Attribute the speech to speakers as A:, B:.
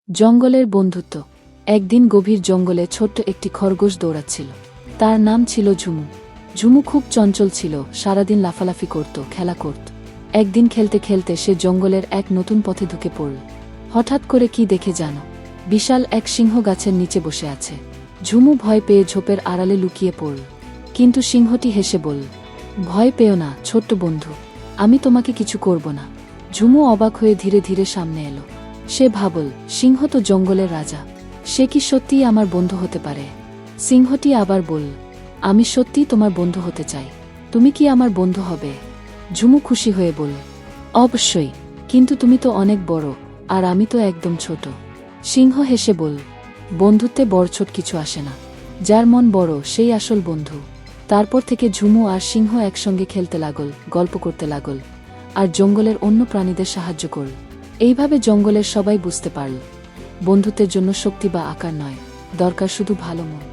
A: জঙ্গলের বন্ধুত্ব। একদিন গভীর জঙ্গলে ছোট্ট একটি খরগোশ দৌড়াচ্ছিল। তার নাম ছিল ঝুমু। ঝুমু খুব চঞ্চল ছিল, সারাদিন লাফালাফি করত, খেলা করত। একদিন খেলতে খেলতে সে জঙ্গলের এক নতুন পথে ঢুকে পড়ল। হঠাৎ করে কি দেখে জানো? বিশাল এক সিংহ গাছের নিচে বসে আছে। ঝুমু ভয় পেয়ে ঝোপের আড়ালে লুকিয়ে পড়ল। কিন্তু সিংহটি হেসে বলল, ভয় পেও না ছোট্ট বন্ধু, আমি তোমাকে কিছু করব না। ঝুমু অবাক হয়ে ধীরে ধীরে সামনে এলো। সে ভাবল, সিংহ তো জঙ্গলের রাজা, সে কি সত্যিই আমার বন্ধু হতে পারে? সিংহটি আবার বলল, আমি সত্যিই তোমার বন্ধু হতে চাই, তুমি কি আমার বন্ধু হবে? ঝুমু খুশি হয়ে বলল, অবশ্যই, কিন্তু তুমি তো অনেক বড়, আর আমি তো একদম ছোট। সিংহ হেসে বলল, বন্ধুত্বে বড় ছোট কিছু আসে না, যার মন বড় সেই আসল বন্ধু। তারপর থেকে ঝুমু আর সিংহ একসঙ্গে খেলতে লাগল, গল্প করতে লাগল, আর জঙ্গলের অন্য প্রাণীদের সাহায্য করল। এইভাবে জঙ্গলের সবাই বুঝতে পারল, বন্ধুত্বের জন্য শক্তি বা আকার নয়, দরকার শুধু ভালো মন।